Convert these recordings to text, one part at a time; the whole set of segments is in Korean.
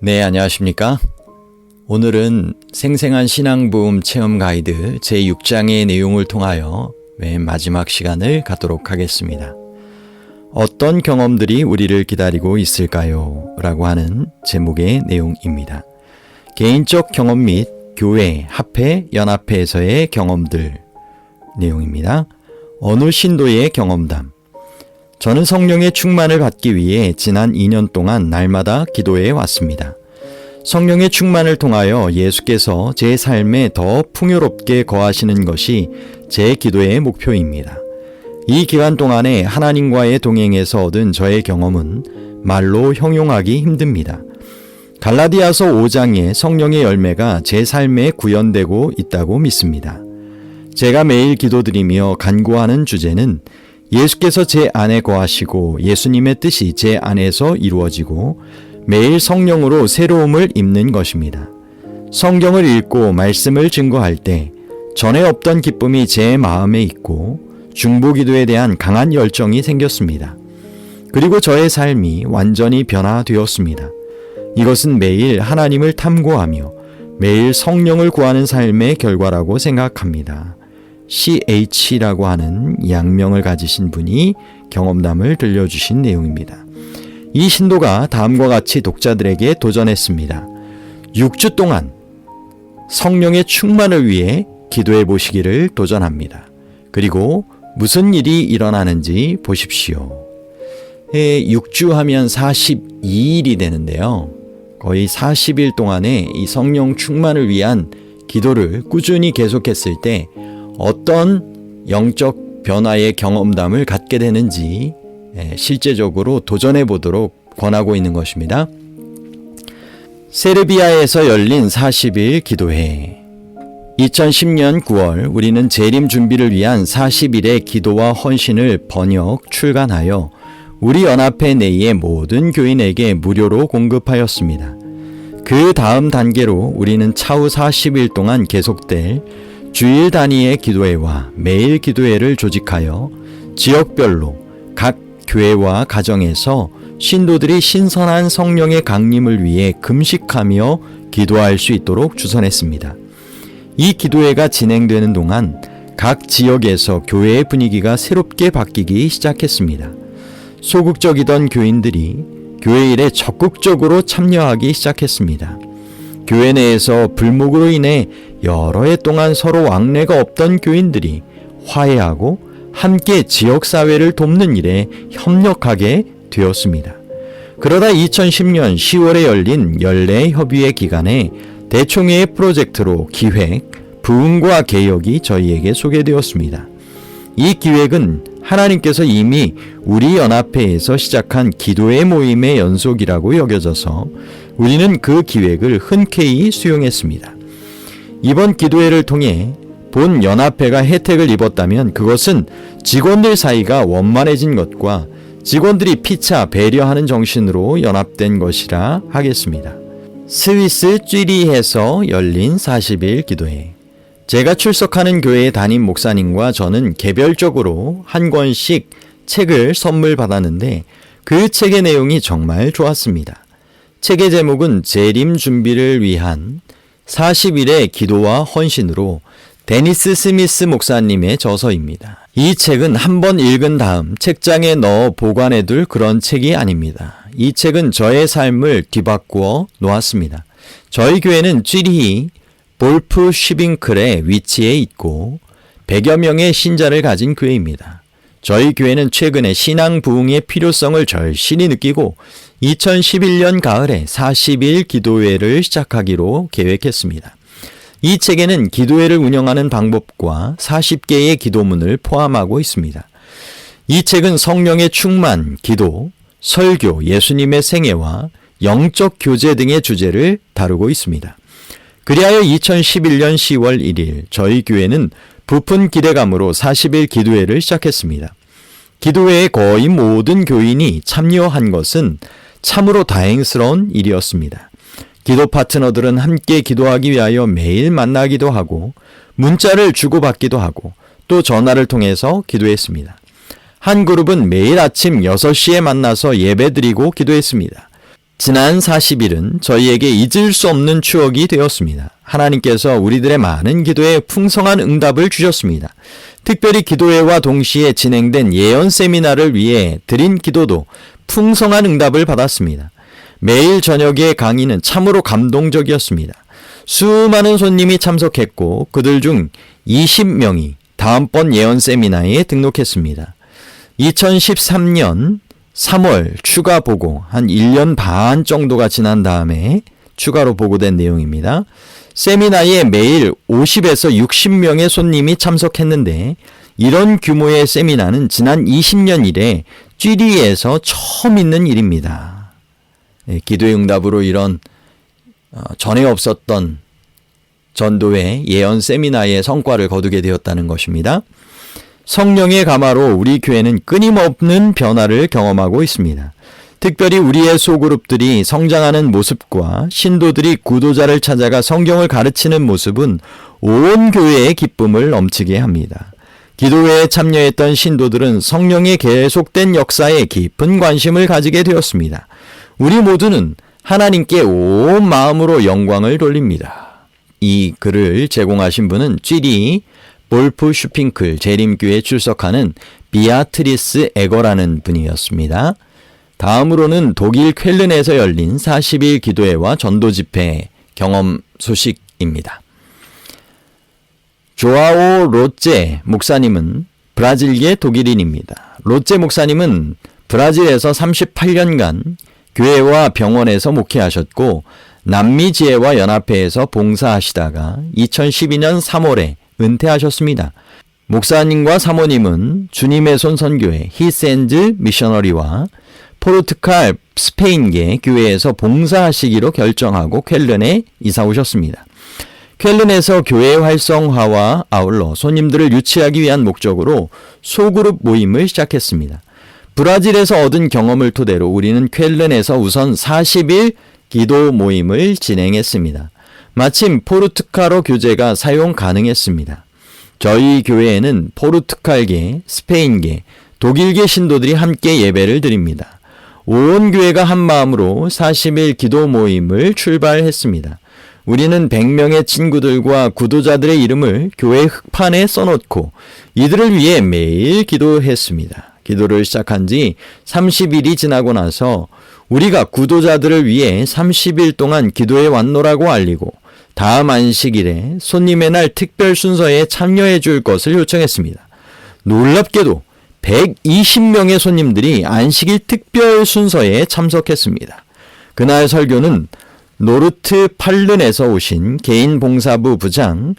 네, 안녕하십니까? 오늘은 생생한 신앙부흥 체험 가이드 제6장의 내용을 통하여 맨 마지막 시간을 갖도록 하겠습니다. 어떤 경험들이 우리를 기다리고 있을까요? 라고 하는 제목의 내용입니다. 개인적 경험 및 교회, 합회, 연합회에서의 경험들 내용입니다. 어느 신도의 경험담. 저는 성령의 충만을 받기 위해 지난 2년 동안 날마다 기도해 왔습니다. 성령의 충만을 통하여 예수께서 제 삶에 더 풍요롭게 거하시는 것이 제 기도의 목표입니다. 이 기간 동안에 하나님과의 동행에서 얻은 저의 경험은 말로 형용하기 힘듭니다. 갈라디아서 5장의 성령의 열매가 제 삶에 구현되고 있다고 믿습니다. 제가 매일 기도드리며 간구하는 주제는 예수께서 제 안에 거하시고 예수님의 뜻이 제 안에서 이루어지고 매일 성령으로 새로움을 입는 것입니다. 성경을 읽고 말씀을 증거할 때 전에 없던 기쁨이 제 마음에 있고 중보기도에 대한 강한 열정이 생겼습니다. 그리고 저의 삶이 완전히 변화되었습니다. 이것은 매일 하나님을 탐구하며 매일 성령을 구하는 삶의 결과라고 생각합니다. CH라고 하는 양명을 가지신 분이 경험담을 들려주신 내용입니다. 이 신도가 다음과 같이 독자들에게 도전했습니다. 6주 동안 성령의 충만을 위해 기도해 보시기를 도전합니다. 그리고 무슨 일이 일어나는지 보십시오. 6주 하면 42일이 되는데요. 거의 40일 동안에 이 성령 충만을 위한 기도를 꾸준히 계속했을 때 어떤 영적 변화의 경험담을 갖게 되는지 실제적으로 도전해 보도록 권하고 있는 것입니다. 세르비아에서 열린 40일 기도회. 2010년 9월 우리는 재림 준비를 위한 40일의 기도와 헌신을 번역, 출간하여 우리 연합회 내의 모든 교인에게 무료로 공급하였습니다. 그 다음 단계로 우리는 차후 40일 동안 계속될 주일 단위의 기도회와 매일 기도회를 조직하여 지역별로 각 교회와 가정에서 신도들이 신선한 성령의 강림을 위해 금식하며 기도할 수 있도록 주선했습니다. 이 기도회가 진행되는 동안 각 지역에서 교회의 분위기가 새롭게 바뀌기 시작했습니다. 소극적이던 교인들이 교회 일에 적극적으로 참여하기 시작했습니다. 교회 내에서 불목으로 인해 여러 해 동안 서로 왕래가 없던 교인들이 화해하고 함께 지역사회를 돕는 일에 협력하게 되었습니다. 그러다 2010년 10월에 열린 연례협의회 기간에 대총회의 프로젝트로 기획, 부흥과 개혁이 저희에게 소개되었습니다. 이 기획은 하나님께서 이미 우리 연합회에서 시작한 기도의 모임의 연속이라고 여겨져서 우리는 그 기획을 흔쾌히 수용했습니다. 이번 기도회를 통해 본 연합회가 혜택을 입었다면 그것은 직원들 사이가 원만해진 것과 직원들이 피차 배려하는 정신으로 연합된 것이라 하겠습니다. 스위스 쥐리히에서 열린 40일 기도회. 제가 출석하는 교회의 담임 목사님과 저는 개별적으로 한 권씩 책을 선물 받았는데 그 책의 내용이 정말 좋았습니다. 책의 제목은 재림 준비를 위한 40일의 기도와 헌신으로 데니스 스미스 목사님의 저서입니다. 이 책은 한번 읽은 다음 책장에 넣어 보관해둘 그런 책이 아닙니다. 이 책은 저의 삶을 뒤바꾸어 놓았습니다. 저희 교회는 쥐리히 볼프 슈빙클에 위치해 있고 100여 명의 신자를 가진 교회입니다. 저희 교회는 최근에 신앙 부흥의 필요성을 절실히 느끼고 2011년 가을에 40일 기도회를 시작하기로 계획했습니다. 이 책에는 기도회를 운영하는 방법과 40개의 기도문을 포함하고 있습니다. 이 책은 성령의 충만, 기도, 설교, 예수님의 생애와 영적 교제 등의 주제를 다루고 있습니다. 그리하여 2011년 10월 1일 저희 교회는 부푼 기대감으로 40일 기도회를 시작했습니다. 기도회에 거의 모든 교인이 참여한 것은 참으로 다행스러운 일이었습니다. 기도 파트너들은 함께 기도하기 위하여 매일 만나기도 하고 문자를 주고받기도 하고 또 전화를 통해서 기도했습니다. 한 그룹은 매일 아침 6시에 만나서 예배드리고 기도했습니다. 지난 40일은 저희에게 잊을 수 없는 추억이 되었습니다. 하나님께서 우리들의 많은 기도에 풍성한 응답을 주셨습니다. 특별히 기도회와 동시에 진행된 예언 세미나를 위해 드린 기도도 풍성한 응답을 받았습니다. 매일 저녁의 강의는 참으로 감동적이었습니다. 수많은 손님이 참석했고 그들 중 20명이 다음번 예언 세미나에 등록했습니다. 2013년 3월 추가 보고 한 1년 반 정도가 지난 다음에 추가로 보고된 내용입니다. 세미나에 매일 50에서 60명의 손님이 참석했는데 이런 규모의 세미나는 지난 20년 이래 쥐리에서 처음 있는 일입니다. 기도의 응답으로 이런 전에 없었던 전도회 예언 세미나의 성과를 거두게 되었다는 것입니다. 성령의 감화로 우리 교회는 끊임없는 변화를 경험하고 있습니다. 특별히 우리의 소그룹들이 성장하는 모습과 신도들이 구도자를 찾아가 성경을 가르치는 모습은 온 교회의 기쁨을 넘치게 합니다. 기도회에 참여했던 신도들은 성령의 계속된 역사에 깊은 관심을 가지게 되었습니다. 우리 모두는 하나님께 온 마음으로 영광을 돌립니다. 이 글을 제공하신 분은 쥐리 볼프 슈핑클 재림교회에 출석하는 비아트리스 에거라는 분이었습니다. 다음으로는 독일 쾰른에서 열린 40일 기도회와 전도 집회 경험 소식입니다. 조아오 로제 목사님은 브라질계 독일인입니다. 로제 목사님은 브라질에서 38년간 교회와 병원에서 목회하셨고 남미지혜와 연합회에서 봉사하시다가 2012년 3월에 은퇴하셨습니다. 목사님과 사모님은 주님의 손 선교회 히센즈 미셔너리와 포르투갈 스페인계 교회에서 봉사하시기로 결정하고 쾰른에 이사 오셨습니다. 쾰른에서 교회 활성화와 아울러 손님들을 유치하기 위한 목적으로 소그룹 모임을 시작했습니다. 브라질에서 얻은 경험을 토대로 우리는 쾰른에서 우선 40일 기도 모임을 진행했습니다. 마침 포르투갈어 교재가 사용 가능했습니다. 저희 교회에는 포르투갈계, 스페인계, 독일계 신도들이 함께 예배를 드립니다. 온 교회가 한 마음으로 40일 기도 모임을 출발했습니다. 우리는 100명의 친구들과 구도자들의 이름을 교회 흑판에 써놓고 이들을 위해 매일 기도했습니다. 기도를 시작한 지 30일이 지나고 나서 우리가 구도자들을 위해 30일 동안 기도해 왔노라고 알리고 다음 안식일에 손님의 날 특별 순서에 참여해 줄 것을 요청했습니다. 놀랍게도 120명의 손님들이 안식일 특별 순서에 참석했습니다. 그날 설교는 노르트 팔른에서 오신 개인 봉사부 부장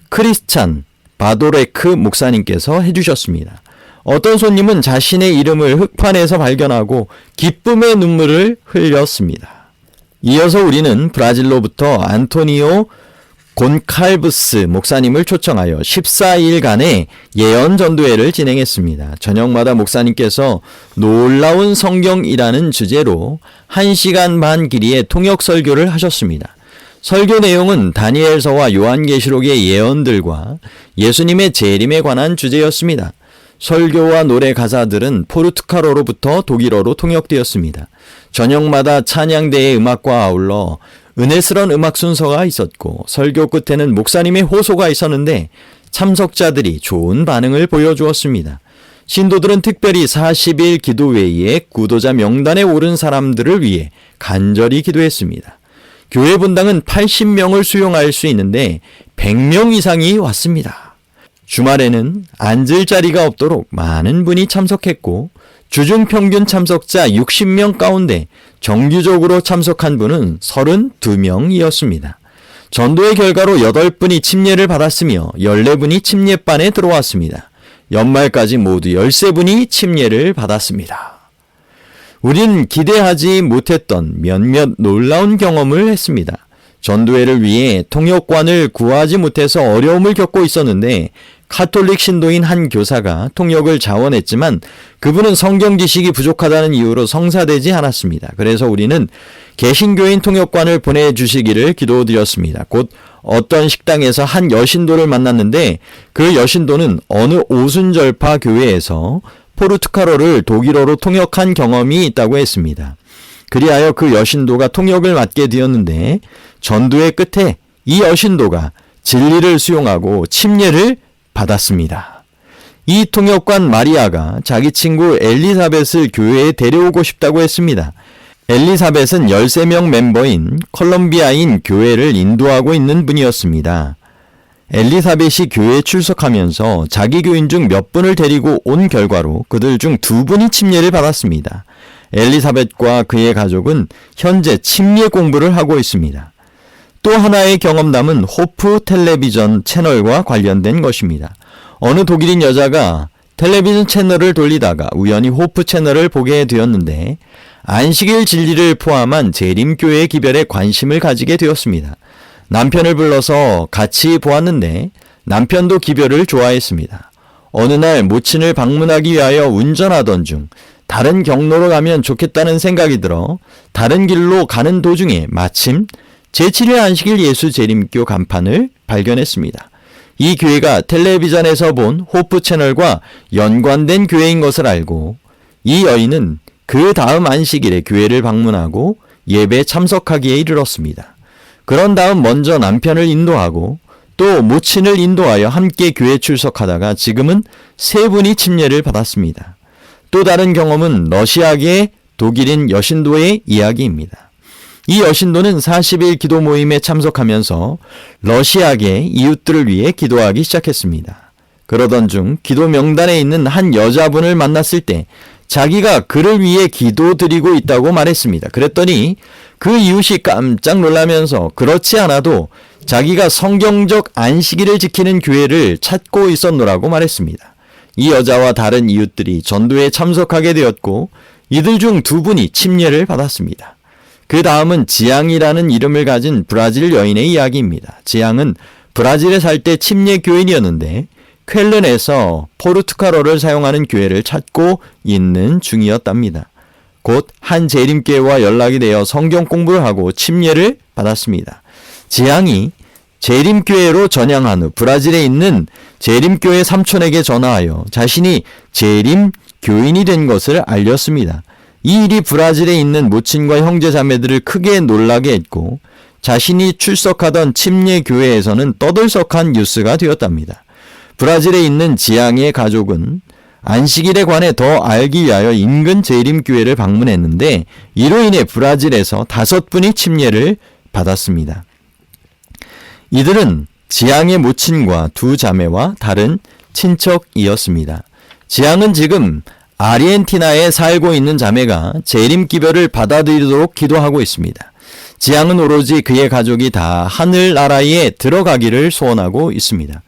크리스찬 바도레크 목사님께서 해주셨습니다. 어떤 손님은 자신의 이름을 흑판에서 발견하고 기쁨의 눈물을 흘렸습니다. 이어서 우리는 브라질로부터 안토니오 곤칼브스 목사님을 초청하여 14일간의 예언 전도회를 진행했습니다. 저녁마다 목사님께서 놀라운 성경이라는 주제로 1시간 반 길이의 통역 설교를 하셨습니다. 설교 내용은 다니엘서와 요한계시록의 예언들과 예수님의 재림에 관한 주제였습니다. 설교와 노래 가사들은 포르투갈어로부터 독일어로 통역되었습니다. 저녁마다 찬양대의 음악과 아울러 은혜스러운 음악 순서가 있었고 설교 끝에는 목사님의 호소가 있었는데 참석자들이 좋은 반응을 보여주었습니다. 신도들은 특별히 40일 기도회의에 구도자 명단에 오른 사람들을 위해 간절히 기도했습니다. 교회 분당은 80명을 수용할 수 있는데 100명 이상이 왔습니다. 주말에는 앉을 자리가 없도록 많은 분이 참석했고 주중 평균 참석자 60명 가운데 정규적으로 참석한 분은 32명이었습니다. 전도의 결과로 8분이 침례를 받았으며 14분이 침례반에 들어왔습니다. 연말까지 모두 13분이 침례를 받았습니다. 우린 기대하지 못했던 몇몇 놀라운 경험을 했습니다. 전도회를 위해 통역관을 구하지 못해서 어려움을 겪고 있었는데 카톨릭 신도인 한 교사가 통역을 자원했지만 그분은 성경 지식이 부족하다는 이유로 성사되지 않았습니다. 그래서 우리는 개신교인 통역관을 보내주시기를 기도드렸습니다. 곧 어떤 식당에서 한 여신도를 만났는데 그 여신도는 어느 오순절파 교회에서 포르투갈어를 독일어로 통역한 경험이 있다고 했습니다. 그리하여 그 여신도가 통역을 맡게 되었는데 전도의 끝에 이 여신도가 진리를 수용하고 침례를 받았습니다. 이 통역관 마리아가 자기 친구 엘리사벳을 교회에 데려오고 싶다고 했습니다. 엘리사벳은 13명 멤버인 콜롬비아인 교회를 인도하고 있는 분이었습니다. 엘리사벳이 교회에 출석하면서 자기 교인 중 몇 분을 데리고 온 결과로 그들 중 2분이 침례를 받았습니다. 엘리사벳과 그의 가족은 현재 침례 공부를 하고 있습니다. 또 하나의 경험담은 호프 텔레비전 채널과 관련된 것입니다. 어느 독일인 여자가 텔레비전 채널을 돌리다가 우연히 호프 채널을 보게 되었는데 안식일 진리를 포함한 재림교회 기별에 관심을 가지게 되었습니다. 남편을 불러서 같이 보았는데 남편도 기별을 좋아했습니다. 어느 날 모친을 방문하기 위하여 운전하던 중 다른 경로로 가면 좋겠다는 생각이 들어 다른 길로 가는 도중에 마침 제7일 안식일 예수 재림교 간판을 발견했습니다. 이 교회가 텔레비전에서 본 호프 채널과 연관된 교회인 것을 알고 이 여인은 그 다음 안식일에 교회를 방문하고 예배에 참석하기에 이르렀습니다. 그런 다음 먼저 남편을 인도하고 또 모친을 인도하여 함께 교회 출석하다가 지금은 3분이 침례를 받았습니다. 또 다른 경험은 러시아계 독일인 여신도의 이야기입니다. 이 여신도는 40일 기도 모임에 참석하면서 러시아계 이웃들을 위해 기도하기 시작했습니다. 그러던 중 기도 명단에 있는 한 여자분을 만났을 때 자기가 그를 위해 기도드리고 있다고 말했습니다. 그랬더니 그 이웃이 깜짝 놀라면서 그렇지 않아도 자기가 성경적 안식일을 지키는 교회를 찾고 있었노라고 말했습니다. 이 여자와 다른 이웃들이 전도에 참석하게 되었고 이들 중 2분이 침례를 받았습니다. 그 다음은 지앙이라는 이름을 가진 브라질 여인의 이야기입니다. 지앙은 브라질에 살 때 침례 교인이었는데 쾰른에서 포르투갈어를 사용하는 교회를 찾고 있는 중이었답니다. 곧 한 재림교회와 연락이 되어 성경 공부를 하고 침례를 받았습니다. 지앙이 재림교회로 전향한 후 브라질에 있는 재림교회 삼촌에게 전화하여 자신이 재림교인이 된 것을 알렸습니다. 이 일이 브라질에 있는 모친과 형제 자매들을 크게 놀라게 했고 자신이 출석하던 침례교회에서는 떠들썩한 뉴스가 되었답니다. 브라질에 있는 지앙의 가족은 안식일에 관해 더 알기 위하여 인근 재림교회를 방문했는데 이로 인해 브라질에서 5분이 침례를 받았습니다. 이들은 지앙의 모친과 2 자매와 다른 친척이었습니다. 지앙은 지금 아르헨티나에 살고 있는 자매가 재림기별을 받아들이도록 기도하고 있습니다. 지앙은 오로지 그의 가족이 다 하늘나라에 들어가기를 소원하고 있습니다.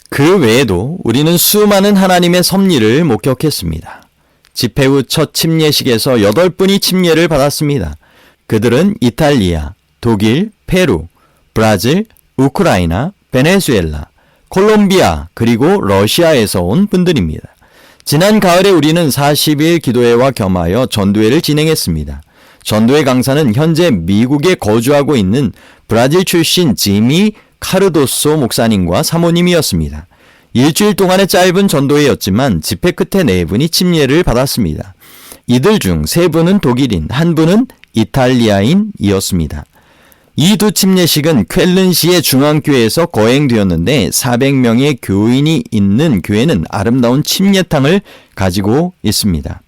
그 외에도 우리는 수많은 하나님의 섭리를 목격했습니다. 집회 후 첫 침례식에서 8분이 침례를 받았습니다. 그들은 이탈리아, 독일, 페루, 브라질, 우크라이나, 베네수엘라, 콜롬비아, 그리고 러시아에서 온 분들입니다. 지난 가을에 우리는 40일 기도회와 겸하여 전도회를 진행했습니다. 전도회 강사는 현재 미국에 거주하고 있는 브라질 출신 지미 카르도소 목사님과 사모님이었습니다. 일주일 동안의 짧은 전도회였지만 집회 끝에 4분이 침례를 받았습니다. 이들 중 3분은 독일인, 1분은 이탈리아인이었습니다. 이 2 침례식은 쾰른시의 중앙교회에서 거행되었는데 400명의 교인이 있는 교회는 아름다운 침례탕을 가지고 있습니다.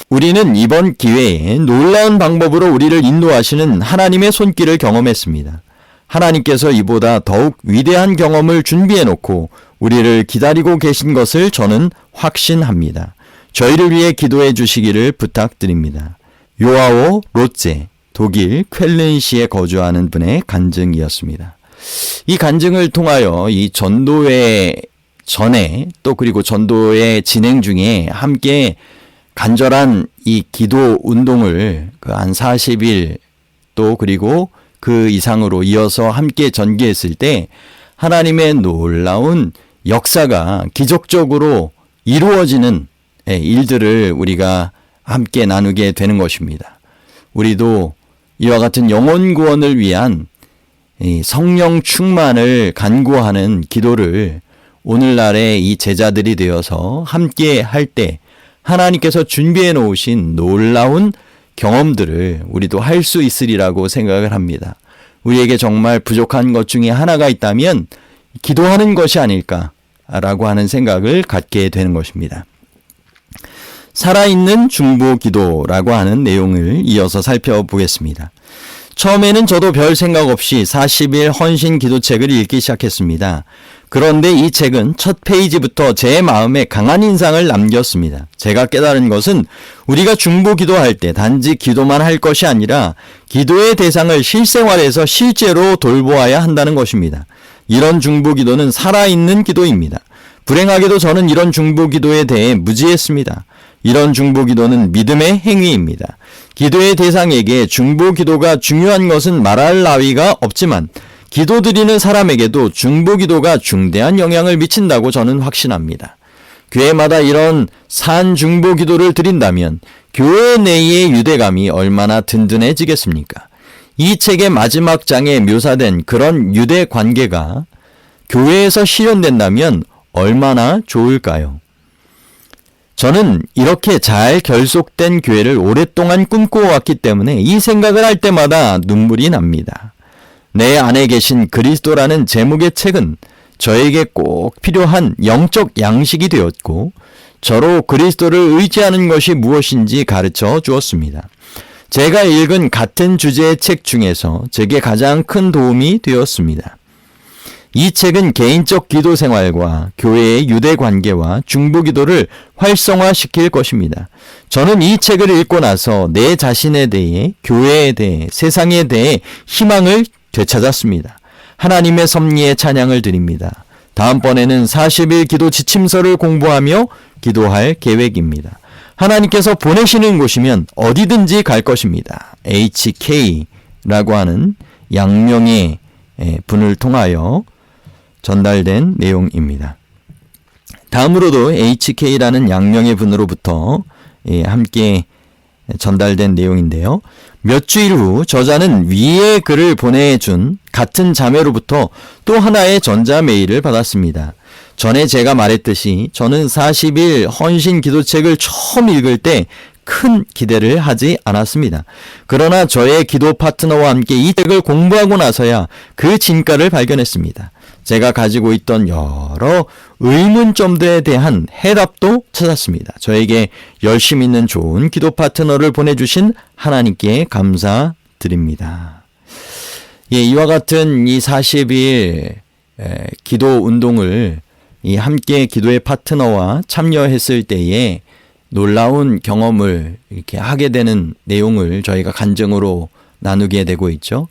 우리는 이번 기회에 놀라운 방법으로 우리를 인도하시는 하나님의 손길을 경험했습니다. 하나님께서 이보다 더욱 위대한 경험을 준비해놓고 우리를 기다리고 계신 것을 저는 확신합니다. 저희를 위해 기도해 주시기를 부탁드립니다. 요아오 로제, 독일 쾰른시에 거주하는 분의 간증이었습니다. 이 간증을 통하여 이 전도회 전에 또 그리고 전도회 진행 중에 함께 간절한 이 기도 운동을 한 40일 또 그리고 그 이상으로 이어서 함께 전개했을 때 하나님의 놀라운 역사가 기적적으로 이루어지는 일들을 우리가 함께 나누게 되는 것입니다. 우리도 이와 같은 영혼 구원을 위한 성령 충만을 간구하는 기도를 오늘날의 이 제자들이 되어서 함께 할 때 하나님께서 준비해 놓으신 놀라운 경험들을 우리도 할 수 있으리라고 생각을 합니다. 우리에게 정말 부족한 것 중에 하나가 있다면 기도하는 것이 아닐까라고 하는 생각을 갖게 되는 것입니다. 살아있는 중보기도라고 하는 내용을 이어서 살펴보겠습니다. 처음에는 저도 별 생각 없이 40일 헌신 기도책을 읽기 시작했습니다. 그런데 이 책은 첫 페이지부터 제 마음에 강한 인상을 남겼습니다. 제가 깨달은 것은 우리가 중보 기도할 때 단지 기도만 할 것이 아니라 기도의 대상을 실생활에서 실제로 돌보아야 한다는 것입니다. 이런 중보 기도는 살아있는 기도입니다. 불행하게도 저는 이런 중보 기도에 대해 무지했습니다. 이런 중보 기도는 믿음의 행위입니다. 기도의 대상에게 중보 기도가 중요한 것은 말할 나위가 없지만 기도드리는 사람에게도 중보 기도가 중대한 영향을 미친다고 저는 확신합니다. 교회마다 이런 산 중보 기도를 드린다면 교회 내의 유대감이 얼마나 든든해지겠습니까? 이 책의 마지막 장에 묘사된 그런 유대 관계가 교회에서 실현된다면 얼마나 좋을까요? 저는 이렇게 잘 결속된 교회를 오랫동안 꿈꿔왔기 때문에 이 생각을 할 때마다 눈물이 납니다. 내 안에 계신 그리스도라는 제목의 책은 저에게 꼭 필요한 영적 양식이 되었고 저로 그리스도를 의지하는 것이 무엇인지 가르쳐 주었습니다. 제가 읽은 같은 주제의 책 중에서 제게 가장 큰 도움이 되었습니다. 이 책은 개인적 기도 생활과 교회의 유대 관계와 중보 기도를 활성화시킬 것입니다. 저는 이 책을 읽고 나서 내 자신에 대해, 교회에 대해, 세상에 대해 희망을 되찾았습니다. 하나님의 섭리에 찬양을 드립니다. 다음번에는 40일 기도 지침서를 공부하며 기도할 계획입니다. 하나님께서 보내시는 곳이면 어디든지 갈 것입니다. HK라고 하는 양명의 분을 통하여 전달된 내용입니다. 다음으로도 HK라는 양명의 분으로부터 함께 전달된 내용인데요. 몇 주일 후 저자는 위의 글을 보내준 같은 자매로부터 또 하나의 전자메일을 받았습니다. 전에 제가 말했듯이 저는 40일 헌신 기도책을 처음 읽을 때 큰 기대를 하지 않았습니다. 그러나 저의 기도 파트너와 함께 이 책을 공부하고 나서야 그 진가를 발견했습니다. 제가 가지고 있던 여러 의문점들에 대한 해답도 찾았습니다. 저에게 열심 있는 좋은 기도 파트너를 보내주신 하나님께 감사드립니다. 이와 같은 이 40일 기도 운동을 함께 기도의 파트너와 참여했을 때에 놀라운 경험을 이렇게 하게 되는 내용을 저희가 간증으로 나누게 되고 있죠.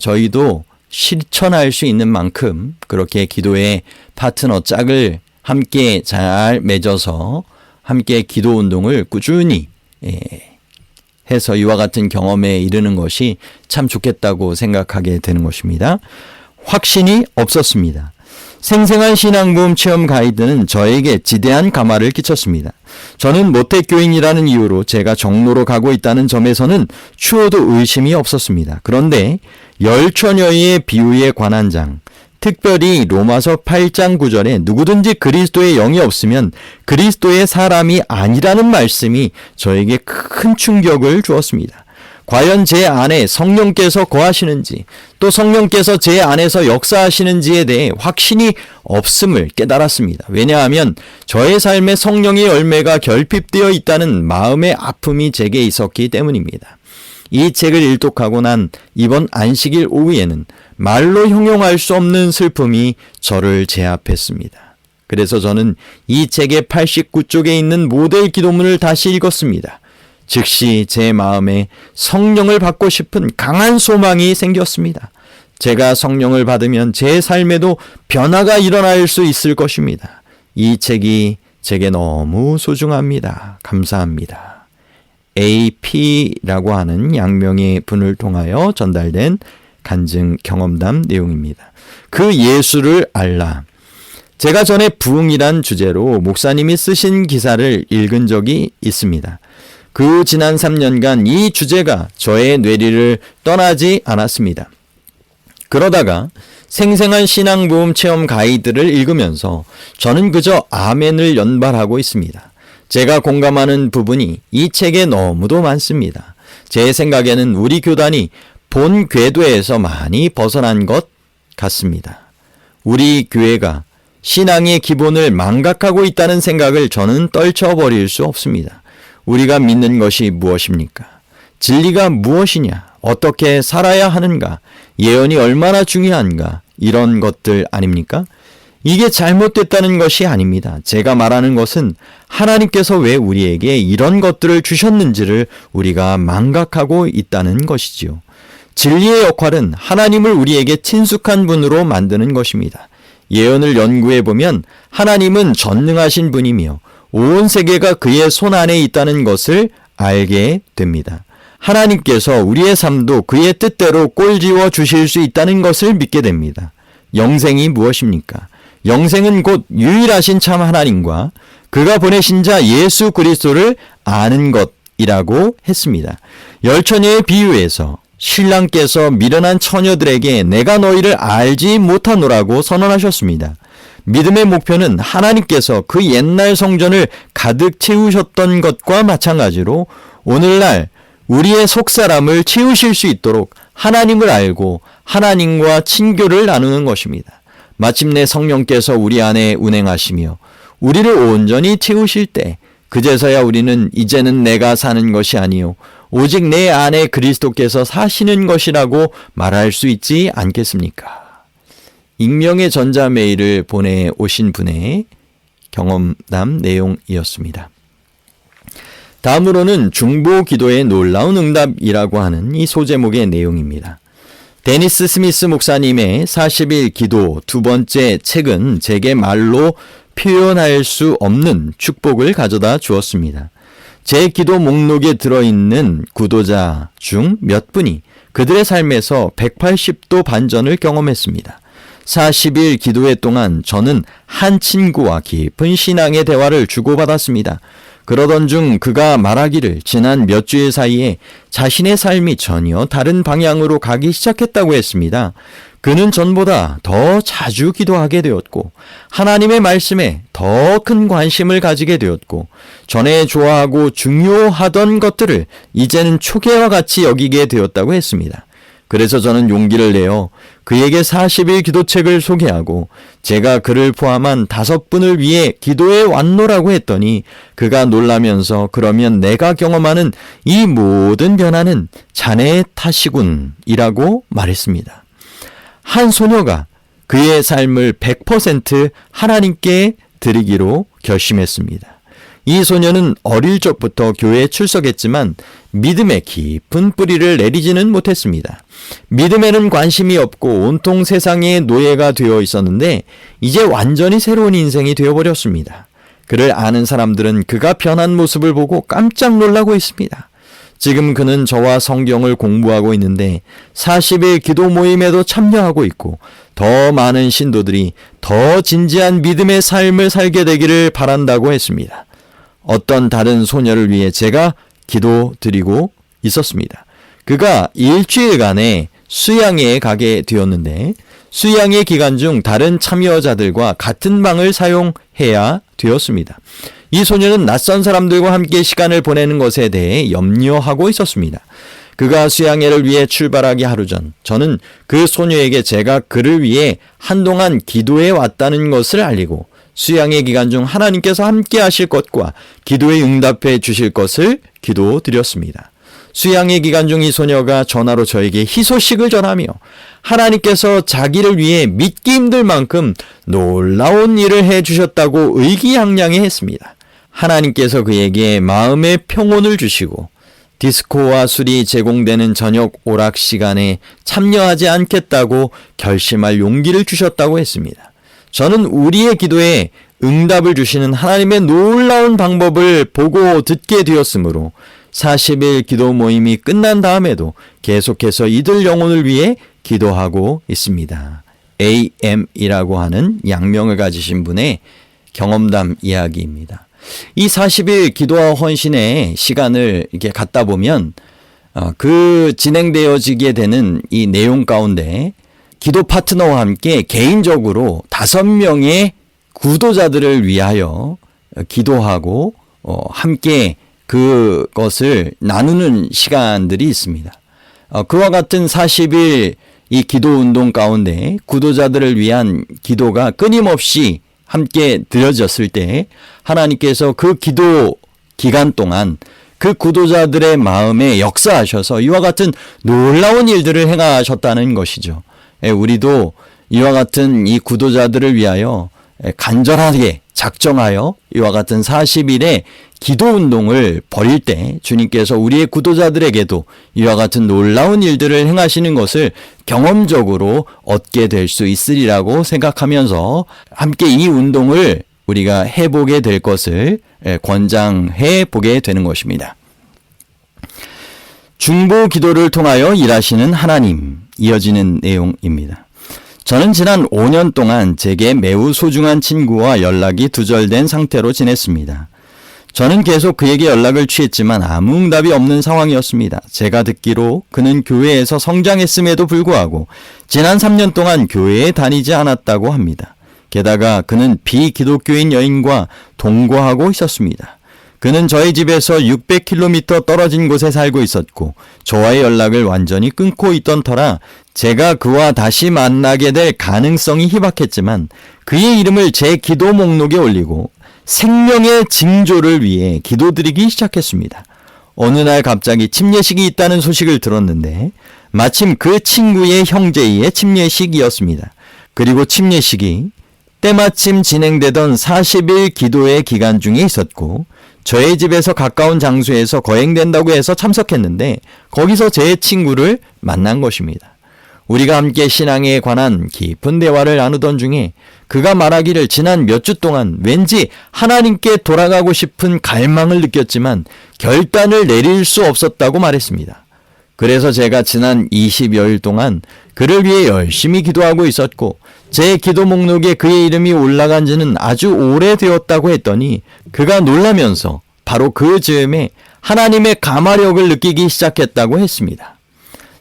저희도 실천할 수 있는 만큼 그렇게 기도의 파트너 짝을 함께 잘 맺어서 함께 기도 운동을 꾸준히 해서 이와 같은 경험에 이르는 것이 참 좋겠다고 생각하게 되는 것입니다. 확신이 없었습니다. 생생한 신앙부흥 체험 가이드는 저에게 지대한 감화를 끼쳤습니다. 저는 모태교인이라는 이유로 제가 정로로 가고 있다는 점에서는 추호도 의심이 없었습니다. 그런데 열처녀의 비유에 관한 장, 특별히 로마서 8장 9절에 누구든지 그리스도의 영이 없으면 그리스도의 사람이 아니라는 말씀이 저에게 큰 충격을 주었습니다. 과연 제 안에 성령께서 거하시는지 또 성령께서 제 안에서 역사하시는지에 대해 확신이 없음을 깨달았습니다. 왜냐하면 저의 삶에 성령의 열매가 결핍되어 있다는 마음의 아픔이 제게 있었기 때문입니다. 이 책을 일독하고 난 이번 안식일 오후에는 말로 형용할 수 없는 슬픔이 저를 제압했습니다. 그래서 저는 이 책의 89쪽에 있는 모델 기도문을 다시 읽었습니다. 즉시 제 마음에 성령을 받고 싶은 강한 소망이 생겼습니다. 제가 성령을 받으면 제 삶에도 변화가 일어날 수 있을 것입니다. 이 책이 제게 너무 소중합니다. 감사합니다. AP라고 하는 양명의 분을 통하여 전달된 간증 경험담 내용입니다. 그 예수를 알라. 제가 전에 부흥이란 주제로 목사님이 쓰신 기사를 읽은 적이 있습니다. 그 지난 3년간 이 주제가 저의 뇌리를 떠나지 않았습니다. 그러다가 생생한 신앙부흥 체험 가이드를 읽으면서 저는 그저 아멘을 연발하고 있습니다. 제가 공감하는 부분이 이 책에 너무도 많습니다. 제 생각에는 우리 교단이 본 궤도에서 많이 벗어난 것 같습니다. 우리 교회가 신앙의 기본을 망각하고 있다는 생각을 저는 떨쳐버릴 수 없습니다. 우리가 믿는 것이 무엇입니까? 진리가 무엇이냐? 어떻게 살아야 하는가? 예언이 얼마나 중요한가? 이런 것들 아닙니까? 이게 잘못됐다는 것이 아닙니다. 제가 말하는 것은 하나님께서 왜 우리에게 이런 것들을 주셨는지를 우리가 망각하고 있다는 것이지요. 진리의 역할은 하나님을 우리에게 친숙한 분으로 만드는 것입니다. 예언을 연구해 보면 하나님은 전능하신 분이며 온 세계가 그의 손 안에 있다는 것을 알게 됩니다. 하나님께서 우리의 삶도 그의 뜻대로 꼴지워 주실 수 있다는 것을 믿게 됩니다. 영생이 무엇입니까? 영생은 곧 유일하신 참 하나님과 그가 보내신 자 예수 그리스도를 아는 것이라고 했습니다. 열처녀의 비유에서 신랑께서 미련한 처녀들에게 내가 너희를 알지 못하노라고 선언하셨습니다. 믿음의 목표는 하나님께서 그 옛날 성전을 가득 채우셨던 것과 마찬가지로 오늘날 우리의 속사람을 채우실 수 있도록 하나님을 알고 하나님과 친교를 나누는 것입니다. 마침내 성령께서 우리 안에 운행하시며 우리를 온전히 채우실 때 그제서야 우리는 이제는 내가 사는 것이 아니요 오직 내 안에 그리스도께서 사시는 것이라고 말할 수 있지 않겠습니까? 익명의 전자메일을 보내오신 분의 경험담 내용이었습니다. 다음으로는 중보기도의 놀라운 응답이라고 하는 이 소제목의 내용입니다. 데니스 스미스 목사님의 40일 기도 두 번째 책은 제게 말로 표현할 수 없는 축복을 가져다 주었습니다. 제 기도 목록에 들어있는 구도자 중 몇 분이 그들의 삶에서 180도 반전을 경험했습니다. 40일 기도회 동안 저는 한 친구와 깊은 신앙의 대화를 주고받았습니다. 그러던 중 그가 말하기를 지난 몇 주일 사이에 자신의 삶이 전혀 다른 방향으로 가기 시작했다고 했습니다. 그는 전보다 더 자주 기도하게 되었고 하나님의 말씀에 더 큰 관심을 가지게 되었고 전에 좋아하고 중요하던 것들을 이제는 초계와 같이 여기게 되었다고 했습니다. 그래서 저는 용기를 내어 그에게 40일 기도책을 소개하고 제가 그를 포함한 5분을 위해 기도해 왔노라고 했더니 그가 놀라면서 그러면 내가 경험하는 이 모든 변화는 자네의 탓이군 이라고 말했습니다. 한 소녀가 그의 삶을 100% 하나님께 드리기로 결심했습니다. 이 소녀는 어릴 적부터 교회에 출석했지만 믿음의 깊은 뿌리를 내리지는 못했습니다. 믿음에는 관심이 없고 온통 세상의 노예가 되어 있었는데 이제 완전히 새로운 인생이 되어버렸습니다. 그를 아는 사람들은 그가 변한 모습을 보고 깜짝 놀라고 있습니다. 지금 그는 저와 성경을 공부하고 있는데 40일 기도 모임에도 참여하고 있고 더 많은 신도들이 더 진지한 믿음의 삶을 살게 되기를 바란다고 했습니다. 어떤 다른 소녀를 위해 제가 기도드리고 있었습니다. 그가 일주일간의 수양회에 가게 되었는데 수양회 기간 중 다른 참여자들과 같은 방을 사용해야 되었습니다. 이 소녀는 낯선 사람들과 함께 시간을 보내는 것에 대해 염려하고 있었습니다. 그가 수양회를 위해 출발하기 하루 전 저는 그 소녀에게 제가 그를 위해 한동안 기도해 왔다는 것을 알리고 수양회 기간 중 하나님께서 함께 하실 것과 기도에 응답해 주실 것을 기도드렸습니다. 수양회 기간 중 이 소녀가 전화로 저에게 희소식을 전하며 하나님께서 자기를 위해 믿기 힘들 만큼 놀라운 일을 해 주셨다고 의기양양해 했습니다. 하나님께서 그에게 마음의 평온을 주시고 디스코와 술이 제공되는 저녁 오락 시간에 참여하지 않겠다고 결심할 용기를 주셨다고 했습니다. 저는 우리의 기도에 응답을 주시는 하나님의 놀라운 방법을 보고 듣게 되었으므로 40일 기도 모임이 끝난 다음에도 계속해서 이들 영혼을 위해 기도하고 있습니다. AM이라고 하는 양명을 가지신 분의 경험담 이야기입니다. 이 40일 기도와 헌신의 시간을 이렇게 갖다 보면 그 진행되어지게 되는 이 내용 가운데 기도 파트너와 함께 개인적으로 5명의 구도자들을 위하여 기도하고 함께 그것을 나누는 시간들이 있습니다. 그와 같은 40일 이 기도 운동 가운데 구도자들을 위한 기도가 끊임없이 함께 드려졌을 때 하나님께서 그 기도 기간 동안 그 구도자들의 마음에 역사하셔서 이와 같은 놀라운 일들을 행하셨다는 것이죠. 우리도 이와 같은 이 구도자들을 위하여 간절하게 작정하여 이와 같은 40일의 기도 운동을 벌일 때 주님께서 우리의 구도자들에게도 이와 같은 놀라운 일들을 행하시는 것을 경험적으로 얻게 될 수 있으리라고 생각하면서 함께 이 운동을 우리가 해보게 될 것을 권장해 보게 되는 것입니다. 중보 기도를 통하여 일하시는 하나님, 이어지는 내용입니다. 저는 지난 5년 동안 제게 매우 소중한 친구와 연락이 두절된 상태로 지냈습니다. 저는 계속 그에게 연락을 취했지만 아무 응답이 없는 상황이었습니다. 제가 듣기로 그는 교회에서 성장했음에도 불구하고 지난 3년 동안 교회에 다니지 않았다고 합니다. 게다가 그는 비기독교인 여인과 동거하고 있었습니다. 그는 저희 집에서 600km 떨어진 곳에 살고 있었고 저와의 연락을 완전히 끊고 있던 터라 제가 그와 다시 만나게 될 가능성이 희박했지만 그의 이름을 제 기도 목록에 올리고 생명의 징조를 위해 기도드리기 시작했습니다. 어느 날 갑자기 침례식이 있다는 소식을 들었는데 마침 그 친구의 형제의 침례식이었습니다. 그리고 침례식이 때마침 진행되던 40일 기도의 기간 중에 있었고 저의 집에서 가까운 장소에서 거행된다고 해서 참석했는데 거기서 제 친구를 만난 것입니다. 우리가 함께 신앙에 관한 깊은 대화를 나누던 중에 그가 말하기를 지난 몇 주 동안 왠지 하나님께 돌아가고 싶은 갈망을 느꼈지만 결단을 내릴 수 없었다고 말했습니다. 그래서 제가 지난 20여일 동안 그를 위해 열심히 기도하고 있었고 제 기도 목록에 그의 이름이 올라간 지는 아주 오래되었다고 했더니 그가 놀라면서 바로 그 즈음에 하나님의 감화력을 느끼기 시작했다고 했습니다.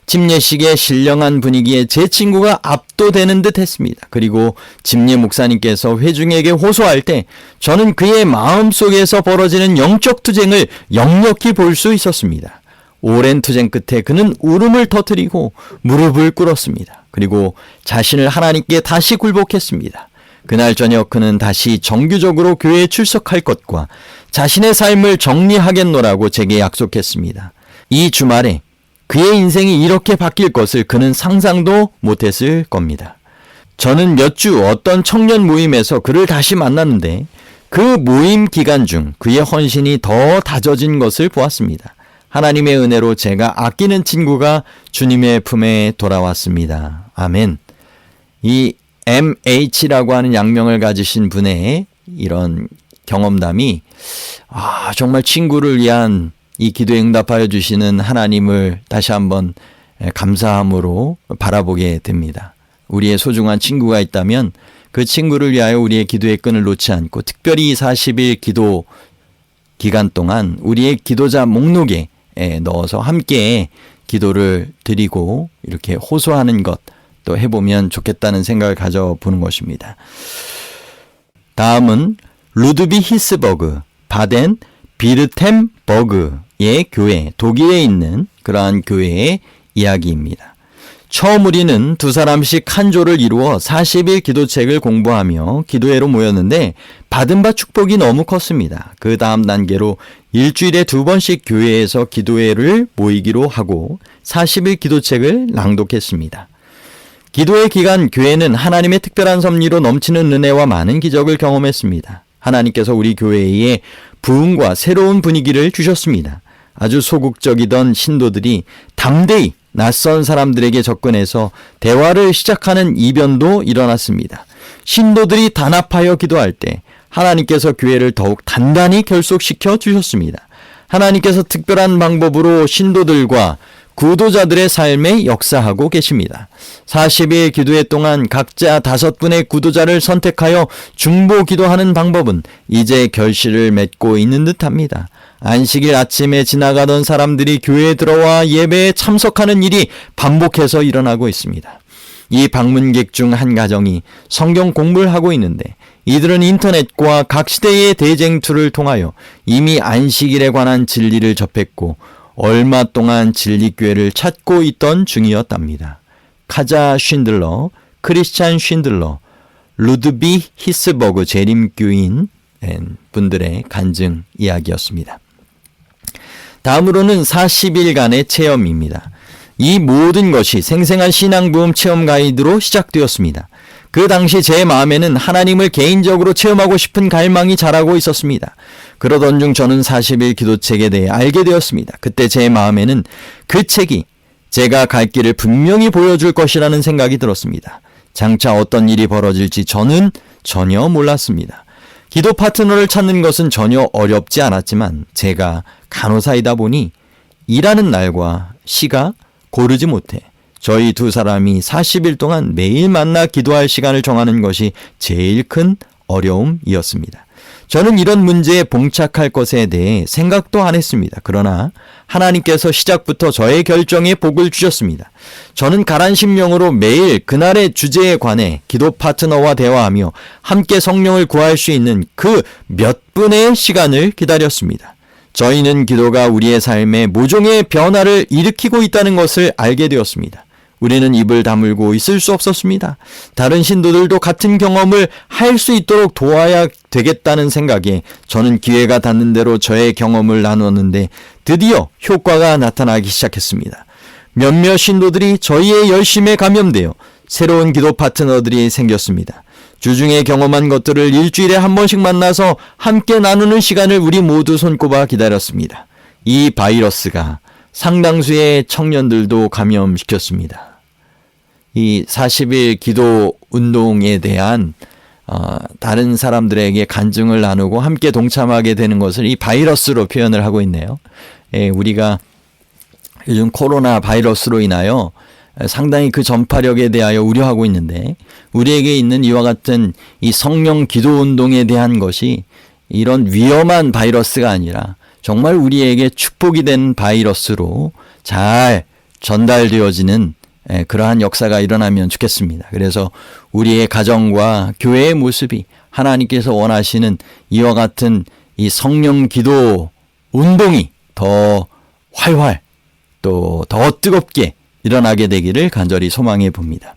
침례식의 신령한 분위기에 제 친구가 압도되는 듯 했습니다. 그리고 침례 목사님께서 회중에게 호소할 때 저는 그의 마음속에서 벌어지는 영적 투쟁을 역력히 볼 수 있었습니다. 오랜 투쟁 끝에 그는 울음을 터뜨리고 무릎을 꿇었습니다. 그리고 자신을 하나님께 다시 굴복했습니다. 그날 저녁 그는 다시 정규적으로 교회에 출석할 것과 자신의 삶을 정리하겠노라고 제게 약속했습니다. 이 주말에 그의 인생이 이렇게 바뀔 것을 그는 상상도 못했을 겁니다. 저는 몇 주 어떤 청년 모임에서 그를 다시 만났는데 그 모임 기간 중 그의 헌신이 더 다져진 것을 보았습니다. 하나님의 은혜로 제가 아끼는 친구가 주님의 품에 돌아왔습니다. 아멘. 이 MH라고 하는 약명을 가지신 분의 이런 경험담이 정말 친구를 위한 이 기도에 응답하여 주시는 하나님을 다시 한번 감사함으로 바라보게 됩니다. 우리의 소중한 친구가 있다면 그 친구를 위하여 우리의 기도의 끈을 놓지 않고 특별히 40일 기도 기간 동안 우리의 기도자 목록에 넣어서 함께 기도를 드리고 이렇게 호소하는 것 또 해보면 좋겠다는 생각을 가져보는 것입니다. 다음은 루드비 히스버그 바덴 비르템버그의 교회, 독일에 있는 그러한 교회의 이야기입니다. 처음 우리는 두 사람씩 한 조를 이루어 40일 기도책을 공부하며 기도회로 모였는데 받은 바 축복이 너무 컸습니다. 그 다음 단계로 일주일에 2번씩 교회에서 기도회를 모이기로 하고 40일 기도책을 낭독했습니다. 기도회 기간 교회는 하나님의 특별한 섭리로 넘치는 은혜와 많은 기적을 경험했습니다. 하나님께서 우리 교회에 부흥과 새로운 분위기를 주셨습니다. 아주 소극적이던 신도들이 담대히 낯선 사람들에게 접근해서 대화를 시작하는 이변도 일어났습니다. 신도들이 단합하여 기도할 때 하나님께서 교회를 더욱 단단히 결속시켜 주셨습니다. 하나님께서 특별한 방법으로 신도들과 구도자들의 삶에 역사하고 계십니다. 40일 기도회 동안 각자 5분의 구도자를 선택하여 중보 기도하는 방법은 이제 결실을 맺고 있는 듯합니다. 안식일 아침에 지나가던 사람들이 교회에 들어와 예배에 참석하는 일이 반복해서 일어나고 있습니다. 이 방문객 중 한 가정이 성경 공부를 하고 있는데 이들은 인터넷과 각 시대의 대쟁투를 통하여 이미 안식일에 관한 진리를 접했고 얼마 동안 진리교회를 찾고 있던 중이었답니다. 카자 쉰들러, 크리스찬 쉰들러, 루드비 히스버그 재림교인 분들의 간증 이야기였습니다. 다음으로는 40일간의 체험입니다. 이 모든 것이 생생한 신앙부흥 체험 가이드로 시작되었습니다. 그 당시 제 마음에는 하나님을 개인적으로 체험하고 싶은 갈망이 자라고 있었습니다. 그러던 중 저는 40일 기도책에 대해 알게 되었습니다. 그때 제 마음에는 그 책이 제가 갈 길을 분명히 보여줄 것이라는 생각이 들었습니다. 장차 어떤 일이 벌어질지 저는 전혀 몰랐습니다. 기도 파트너를 찾는 것은 전혀 어렵지 않았지만 제가 간호사이다 보니 일하는 날과 시가 고르지 못해 저희 두 사람이 40일 동안 매일 만나 기도할 시간을 정하는 것이 제일 큰 어려움이었습니다. 저는 이런 문제에 봉착할 것에 대해 생각도 안 했습니다. 그러나 하나님께서 시작부터 저의 결정에 복을 주셨습니다. 저는 가란 심령으로 매일 그날의 주제에 관해 기도 파트너와 대화하며 함께 성령을 구할 수 있는 그 몇 분의 시간을 기다렸습니다. 저희는 기도가 우리의 삶에 모종의 변화를 일으키고 있다는 것을 알게 되었습니다. 우리는 입을 다물고 있을 수 없었습니다. 다른 신도들도 같은 경험을 할 수 있도록 도와야 되겠다는 생각에 저는 기회가 닿는 대로 저의 경험을 나눴는데 드디어 효과가 나타나기 시작했습니다. 몇몇 신도들이 저희의 열심에 감염되어 새로운 기도 파트너들이 생겼습니다. 주중에 경험한 것들을 일주일에 한 번씩 만나서 함께 나누는 시간을 우리 모두 손꼽아 기다렸습니다. 이 바이러스가 상당수의 청년들도 감염시켰습니다. 이 40일 기도 운동에 대한 다른 사람들에게 간증을 나누고 함께 동참하게 되는 것을 이 바이러스로 표현을 하고 있네요. 우리가 요즘 코로나 바이러스로 인하여 상당히 그 전파력에 대하여 우려하고 있는데 우리에게 있는 이와 같은 이 성령 기도 운동에 대한 것이 이런 위험한 바이러스가 아니라 정말 우리에게 축복이 된 바이러스로 잘 전달되어지는 그러한 역사가 일어나면 좋겠습니다. 그래서 우리의 가정과 교회의 모습이 하나님께서 원하시는 이와 같은 이 성령 기도 운동이 더 활활 또 더 뜨겁게 일어나게 되기를 간절히 소망해 봅니다.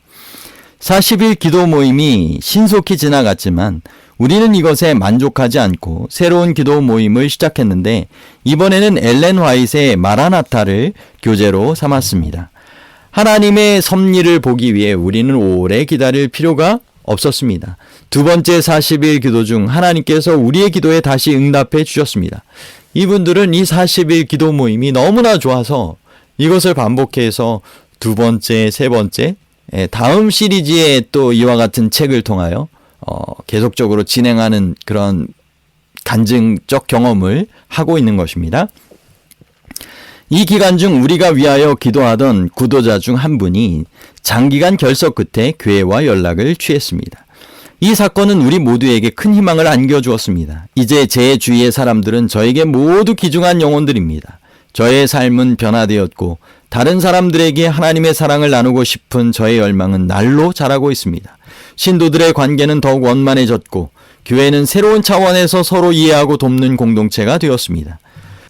40일 기도 모임이 신속히 지나갔지만 우리는 이것에 만족하지 않고 새로운 기도 모임을 시작했는데 이번에는 엘렌 화이트의 마라나타를 교재로 삼았습니다. 하나님의 섭리를 보기 위해 우리는 오래 기다릴 필요가 없었습니다. 두 번째 40일 기도 중 하나님께서 우리의 기도에 다시 응답해 주셨습니다. 이분들은 이 40일 기도 모임이 너무나 좋아서 이것을 반복해서 두 번째, 세 번째, 다음 시리즈에 또 이와 같은 책을 통하여 계속적으로 진행하는 그런 간증적 경험을 하고 있는 것입니다. 이 기간 중 우리가 위하여 기도하던 구도자 중 한 분이 장기간 결석 끝에 교회와 연락을 취했습니다. 이 사건은 우리 모두에게 큰 희망을 안겨주었습니다. 이제 제 주위의 사람들은 저에게 모두 귀중한 영혼들입니다. 저의 삶은 변화되었고 다른 사람들에게 하나님의 사랑을 나누고 싶은 저의 열망은 날로 자라고 있습니다. 신도들의 관계는 더욱 원만해졌고 교회는 새로운 차원에서 서로 이해하고 돕는 공동체가 되었습니다.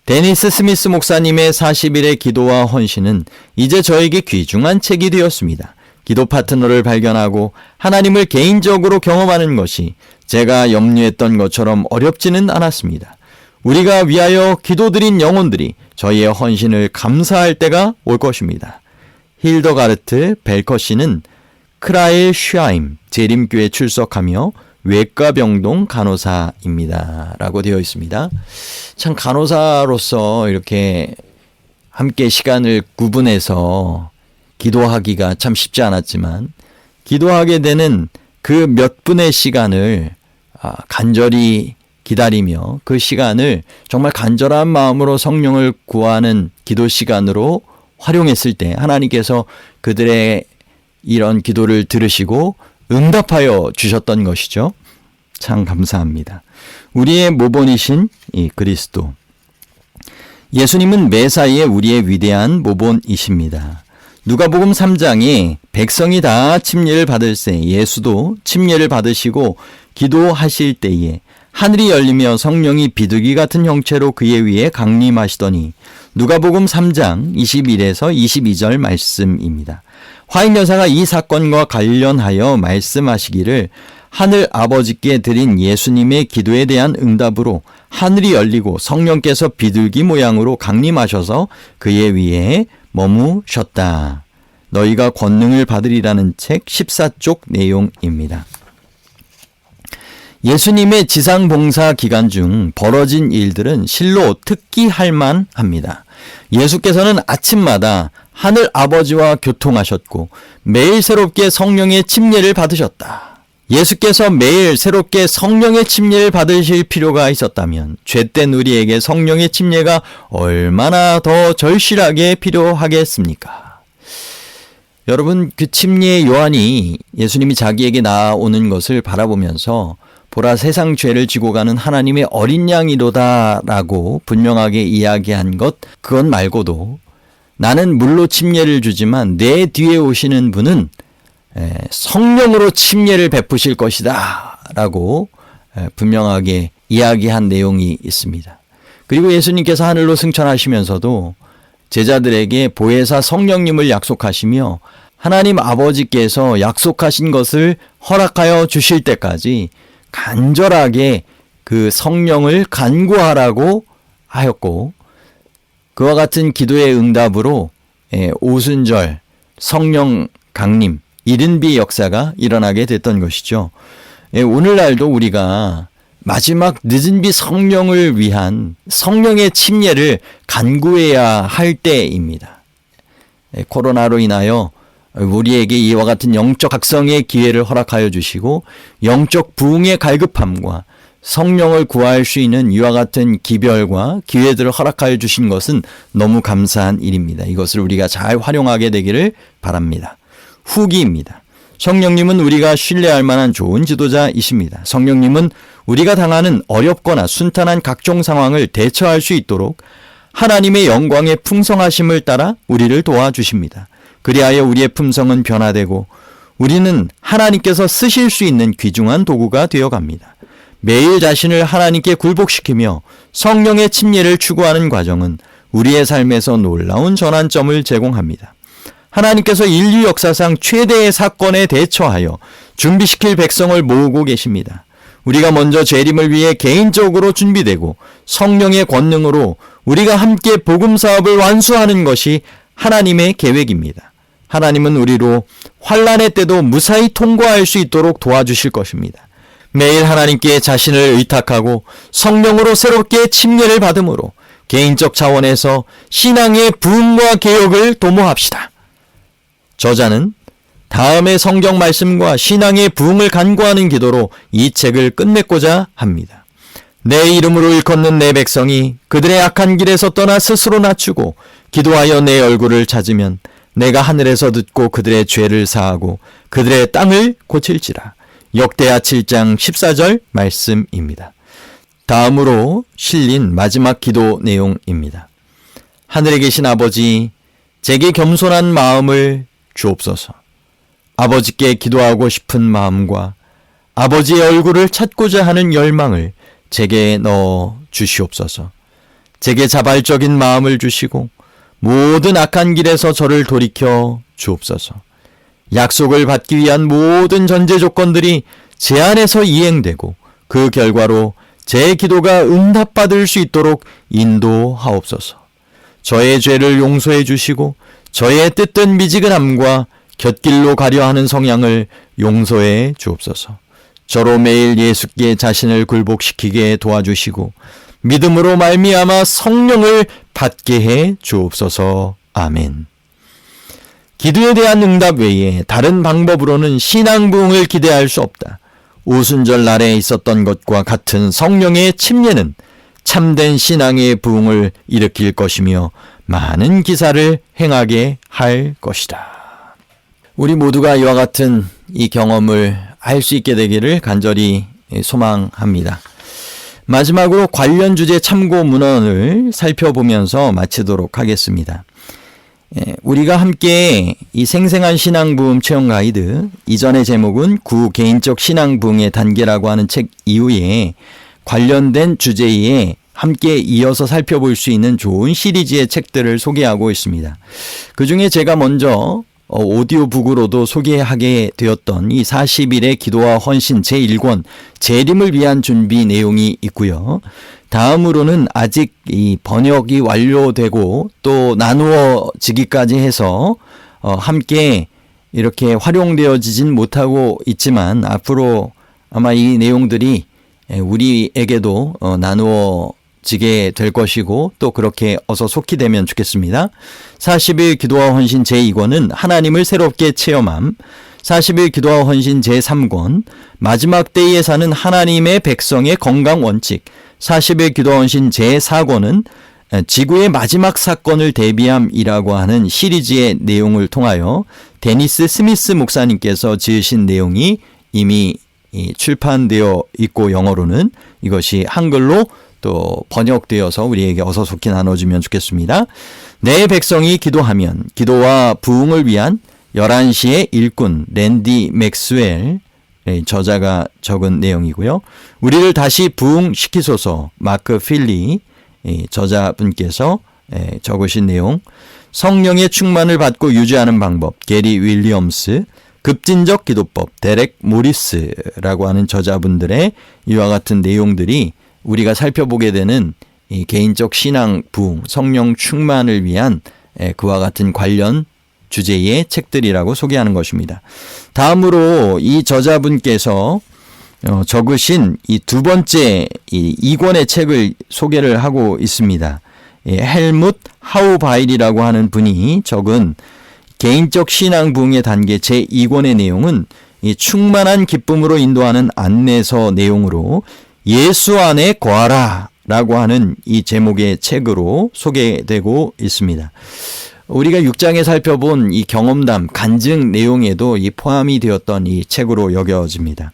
데니스 스미스 목사님의 40일의 기도와 헌신은 이제 저에게 귀중한 책이 되었습니다. 기도 파트너를 발견하고 하나님을 개인적으로 경험하는 것이 제가 염려했던 것처럼 어렵지는 않았습니다. 우리가 위하여 기도드린 영혼들이 저희의 헌신을 감사할 때가 올 것입니다. 힐더가르트 벨커 씨는 크라일 슈하임 재림교에 출석하며 외과병동 간호사입니다. 라고 되어 있습니다. 참 간호사로서 이렇게 함께 시간을 구분해서 기도하기가 참 쉽지 않았지만 기도하게 되는 그 몇 분의 시간을 간절히 기다리며 그 시간을 정말 간절한 마음으로 성령을 구하는 기도 시간으로 활용했을 때 하나님께서 그들의 이런 기도를 들으시고 응답하여 주셨던 것이죠. 참 감사합니다. 우리의 모본이신 이 그리스도. 예수님은 매사에 우리의 위대한 모본이십니다. 누가복음 3장에 백성이 다 침례를 받을새 예수도 침례를 받으시고 기도하실 때에 하늘이 열리며 성령이 비둘기 같은 형체로 그의 위에 강림하시더니 누가복음 3장 21에서 22절 말씀입니다. 화인여사가 이 사건과 관련하여 말씀하시기를 하늘 아버지께 드린 예수님의 기도에 대한 응답으로 하늘이 열리고 성령께서 비둘기 모양으로 강림하셔서 그의 위에 머무셨다. 너희가 권능을 받으리라는 책 14쪽 내용입니다. 예수님의 지상봉사 기간 중 벌어진 일들은 실로 특기할 만합니다. 예수께서는 아침마다 하늘 아버지와 교통하셨고 매일 새롭게 성령의 침례를 받으셨다. 예수께서 매일 새롭게 성령의 침례를 받으실 필요가 있었다면 죄된 우리에게 성령의 침례가 얼마나 더 절실하게 필요하겠습니까? 여러분, 그 침례의 요한이 예수님이 자기에게 나오는 것을 바라보면서 보라 세상 죄를 지고 가는 하나님의 어린 양이로다 라고 분명하게 이야기한 것, 그것 말고도 나는 물로 침례를 주지만 내 뒤에 오시는 분은 성령으로 침례를 베푸실 것이다 라고 분명하게 이야기한 내용이 있습니다. 그리고 예수님께서 하늘로 승천하시면서도 제자들에게 보혜사 성령님을 약속하시며 하나님 아버지께서 약속하신 것을 허락하여 주실 때까지 간절하게 그 성령을 간구하라고 하였고, 그와 같은 기도의 응답으로 오순절 성령 강림, 이른비 역사가 일어나게 됐던 것이죠. 오늘날도 우리가 마지막 늦은비 성령을 위한 성령의 침례를 간구해야 할 때입니다. 코로나로 인하여 우리에게 이와 같은 영적 각성의 기회를 허락하여 주시고 영적 부흥의 갈급함과 성령을 구할 수 있는 이와 같은 기별과 기회들을 허락하여 주신 것은 너무 감사한 일입니다. 이것을 우리가 잘 활용하게 되기를 바랍니다. 후기입니다. 성령님은 우리가 신뢰할 만한 좋은 지도자이십니다. 성령님은 우리가 당하는 어렵거나 순탄한 각종 상황을 대처할 수 있도록 하나님의 영광의 풍성하심을 따라 우리를 도와주십니다. 그리하여 우리의 품성은 변화되고 우리는 하나님께서 쓰실 수 있는 귀중한 도구가 되어갑니다. 매일 자신을 하나님께 굴복시키며 성령의 침례를 추구하는 과정은 우리의 삶에서 놀라운 전환점을 제공합니다. 하나님께서 인류 역사상 최대의 사건에 대처하여 준비시킬 백성을 모으고 계십니다. 우리가 먼저 재림을 위해 개인적으로 준비되고 성령의 권능으로 우리가 함께 복음 사업을 완수하는 것이 하나님의 계획입니다. 하나님은 우리로 환난의 때도 무사히 통과할 수 있도록 도와주실 것입니다. 매일 하나님께 자신을 의탁하고 성령으로 새롭게 침례를 받음으로 개인적 차원에서 신앙의 부흥과 개혁을 도모합시다. 저자는 다음의 성경 말씀과 신앙의 부흥을 간구하는 기도로 이 책을 끝맺고자 합니다. 내 이름으로 일컫는 내 백성이 그들의 악한 길에서 떠나 스스로 낮추고 기도하여 내 얼굴을 찾으면 내가 하늘에서 듣고 그들의 죄를 사하고 그들의 땅을 고칠지라. 역대하 7장 14절 말씀입니다. 다음으로 실린 마지막 기도 내용입니다. 하늘에 계신 아버지, 제게 겸손한 마음을 주옵소서. 아버지께 기도하고 싶은 마음과 아버지의 얼굴을 찾고자 하는 열망을 제게 넣어 주시옵소서. 제게 자발적인 마음을 주시고 모든 악한 길에서 저를 돌이켜 주옵소서. 약속을 받기 위한 모든 전제 조건들이 제 안에서 이행되고 그 결과로 제 기도가 응답받을 수 있도록 인도하옵소서. 저의 죄를 용서해 주시고 저의 뜻된 미지근함과 곁길로 가려 하는 성향을 용서해 주옵소서. 저로 매일 예수께 자신을 굴복시키게 도와주시고 믿음으로 말미암아 성령을 받게 해 주옵소서. 아멘. 기도에 대한 응답 외에 다른 방법으로는 신앙 부흥을 기대할 수 없다. 오순절 날에 있었던 것과 같은 성령의 침례는 참된 신앙의 부흥을 일으킬 것이며 많은 기사를 행하게 할 것이다. 우리 모두가 이와 같은 이 경험을 할 수 있게 되기를 간절히 소망합니다. 마지막으로 관련 주제 참고 문헌을 살펴보면서 마치도록 하겠습니다. 우리가 함께 이 생생한 신앙 부흥 체험 가이드, 이전의 제목은 구개인적 신앙 부흥의 단계라고 하는 책 이후에 관련된 주제에 함께 이어서 살펴볼 수 있는 좋은 시리즈의 책들을 소개하고 있습니다. 그 중에 제가 먼저 오디오북으로도 소개하게 되었던 이 40일의 기도와 헌신 제1권 재림을 위한 준비 내용이 있고요. 다음으로는 아직 이 번역이 완료되고 또 나누어지기까지 해서 함께 이렇게 활용되어지진 못하고 있지만 앞으로 아마 이 내용들이 우리에게도 나누어지게 될 것이고 또 그렇게 어서 속히 되면 좋겠습니다. 40일 기도와 헌신 제2권은 하나님을 새롭게 체험함, 40일 기도와 헌신 제3권 마지막 때에 사는 하나님의 백성의 건강 원칙, 40일 기도와 헌신 제4권은 지구의 마지막 사건을 대비함이라고 하는 시리즈의 내용을 통하여 데니스 스미스 목사님께서 지으신 내용이 이미 출판되어 있고 영어로는 이것이 한글로 또 번역되어서 우리에게 어서 속히 나눠주면 좋겠습니다. 내 백성이 기도하면 기도와 부흥을 위한 11시의 일꾼 랜디 맥스웰 저자가 적은 내용이고요. 우리를 다시 부흥시키소서 마크 필리 저자분께서 적으신 내용, 성령의 충만을 받고 유지하는 방법 게리 윌리엄스, 급진적 기도법 데렉 모리스라고 하는 저자분들의 이와 같은 내용들이 우리가 살펴보게 되는 이 개인적 신앙 부흥, 성령 충만을 위한 그와 같은 관련 주제의 책들이라고 소개하는 것입니다. 다음으로 이 저자분께서 적으신 이 두 번째 이 2권의 책을 소개를 하고 있습니다. 헬뭇 하우바일이라고 하는 분이 적은 개인적 신앙 부흥의 단계 제2권의 내용은 이 충만한 기쁨으로 인도하는 안내서 내용으로 예수 안에 거하라 라고 하는 이 제목의 책으로 소개되고 있습니다. 우리가 6장에 살펴본 이 경험담, 간증 내용에도 이 포함이 되었던 이 책으로 여겨집니다.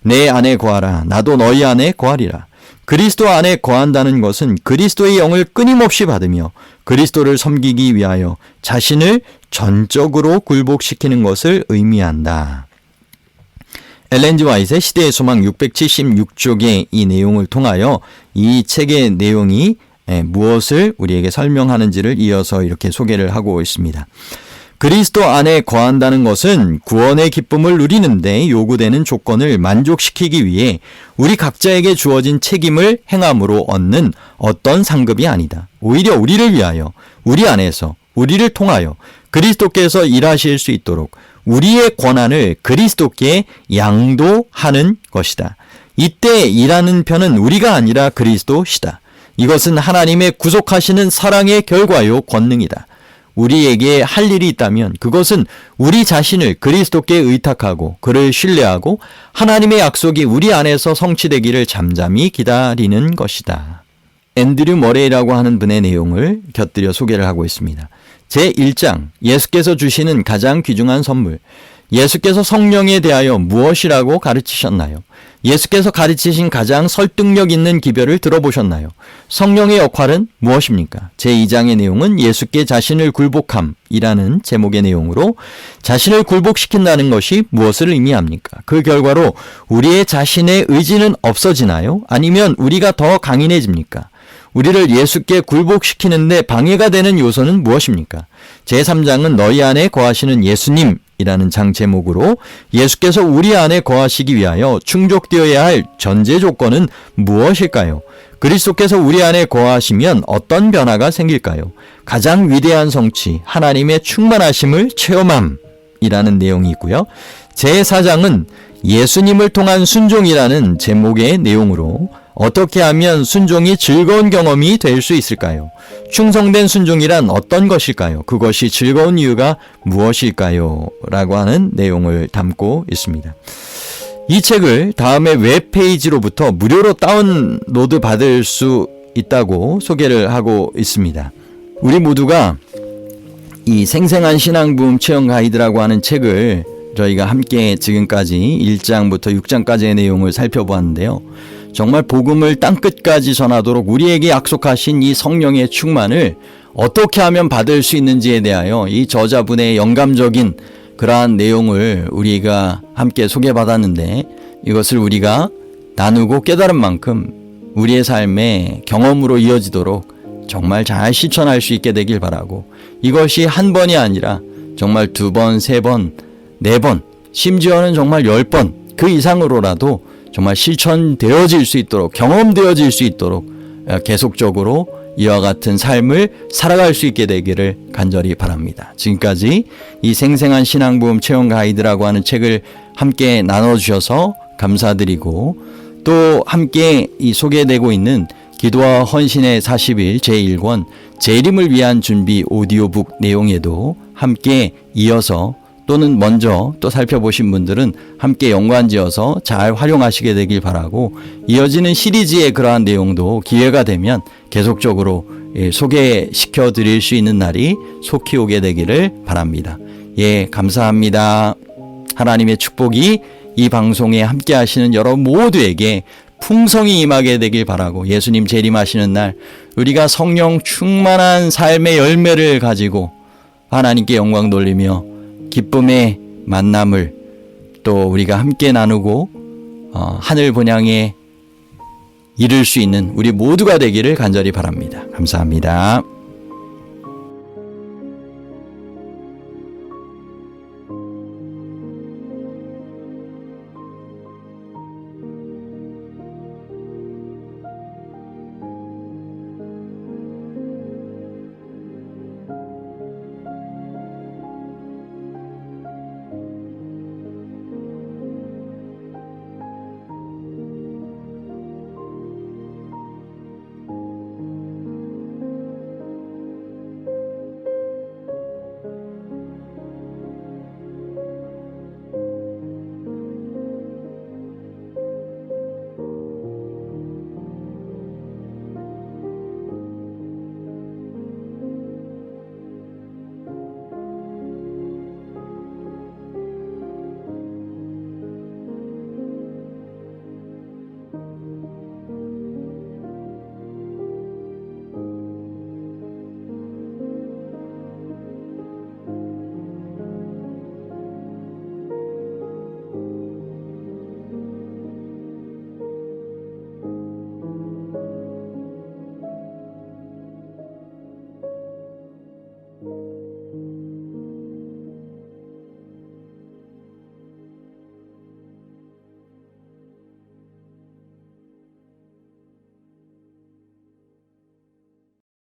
내 안에 거하라, 나도 너희 안에 거하리라. 그리스도 안에 거한다는 것은 그리스도의 영을 끊임없이 받으며 그리스도를 섬기기 위하여 자신을 전적으로 굴복시키는 것을 의미한다. 엘렌 G. 화이트의 시대의 소망 676쪽의 이 내용을 통하여 이 책의 내용이 무엇을 우리에게 설명하는지를 이어서 이렇게 소개를 하고 있습니다. 그리스도 안에 거한다는 것은 구원의 기쁨을 누리는데 요구되는 조건을 만족시키기 위해 우리 각자에게 주어진 책임을 행함으로 얻는 어떤 상급이 아니다. 오히려 우리를 위하여, 우리 안에서, 우리를 통하여 그리스도께서 일하실 수 있도록 우리의 권한을 그리스도께 양도하는 것이다. 이때 일하는 편은 우리가 아니라 그리스도시다. 이것은 하나님의 구속하시는 사랑의 결과요 권능이다. 우리에게 할 일이 있다면 그것은 우리 자신을 그리스도께 의탁하고 그를 신뢰하고 하나님의 약속이 우리 안에서 성취되기를 잠잠히 기다리는 것이다. 앤드류 머레이라고 하는 분의 내용을 곁들여 소개를 하고 있습니다. 제1장, 예수께서 주시는 가장 귀중한 선물. 예수께서 성령에 대하여 무엇이라고 가르치셨나요? 예수께서 가르치신 가장 설득력 있는 기별을 들어보셨나요? 성령의 역할은 무엇입니까? 제2장의 내용은 예수께 자신을 굴복함이라는 제목의 내용으로 자신을 굴복시킨다는 것이 무엇을 의미합니까? 그 결과로 우리의 자신의 의지는 없어지나요? 아니면 우리가 더 강인해집니까? 우리를 예수께 굴복시키는데 방해가 되는 요소는 무엇입니까? 제3장은 너희 안에 거하시는 예수님 이라는 장 제목으로 예수께서 우리 안에 거하시기 위하여 충족되어야 할 전제 조건은 무엇일까요? 그리스도께서 우리 안에 거하시면 어떤 변화가 생길까요? 가장 위대한 성취, 하나님의 충만하심을 체험함이라는 내용이 있고요. 제4장은 예수님을 통한 순종이라는 제목의 내용으로 어떻게 하면 순종이 즐거운 경험이 될 수 있을까요? 충성된 순종이란 어떤 것일까요? 그것이 즐거운 이유가 무엇일까요? 라고 하는 내용을 담고 있습니다. 이 책을 다음에 웹페이지로부터 무료로 다운로드 받을 수 있다고 소개를 하고 있습니다. 우리 모두가 이 생생한 신앙부흥 체험 가이드라고 하는 책을 저희가 함께 지금까지 1장부터 6장까지의 내용을 살펴보았는데요. 정말 복음을 땅끝까지 전하도록 우리에게 약속하신 이 성령의 충만을 어떻게 하면 받을 수 있는지에 대하여 이 저자분의 영감적인 그러한 내용을 우리가 함께 소개받았는데, 이것을 우리가 나누고 깨달은 만큼 우리의 삶의 경험으로 이어지도록 정말 잘 실천할 수 있게 되길 바라고, 이것이 한 번이 아니라 정말 2번, 3번, 4번, 심지어는 정말 10번 그 이상으로라도 정말 실천되어질 수 있도록, 경험되어질 수 있도록 계속적으로 이와 같은 삶을 살아갈 수 있게 되기를 간절히 바랍니다. 지금까지 이 생생한 신앙부흥 체험 가이드라고 하는 책을 함께 나눠주셔서 감사드리고, 또 함께 이 소개되고 있는 기도와 헌신의 40일 제1권 재림을 위한 준비 오디오북 내용에도 함께 이어서 또는 먼저 또 살펴보신 분들은 함께 연관지어서 잘 활용하시게 되길 바라고, 이어지는 시리즈의 그러한 내용도 기회가 되면 계속적으로 소개시켜 드릴 수 있는 날이 속히 오게 되기를 바랍니다. 예, 감사합니다. 하나님의 축복이 이 방송에 함께 하시는 여러분 모두에게 풍성히 임하게 되길 바라고, 예수님 재림하시는 날 우리가 성령 충만한 삶의 열매를 가지고 하나님께 영광 돌리며 기쁨의 만남을 또 우리가 함께 나누고 하늘 본향에 이룰 수 있는 우리 모두가 되기를 간절히 바랍니다. 감사합니다.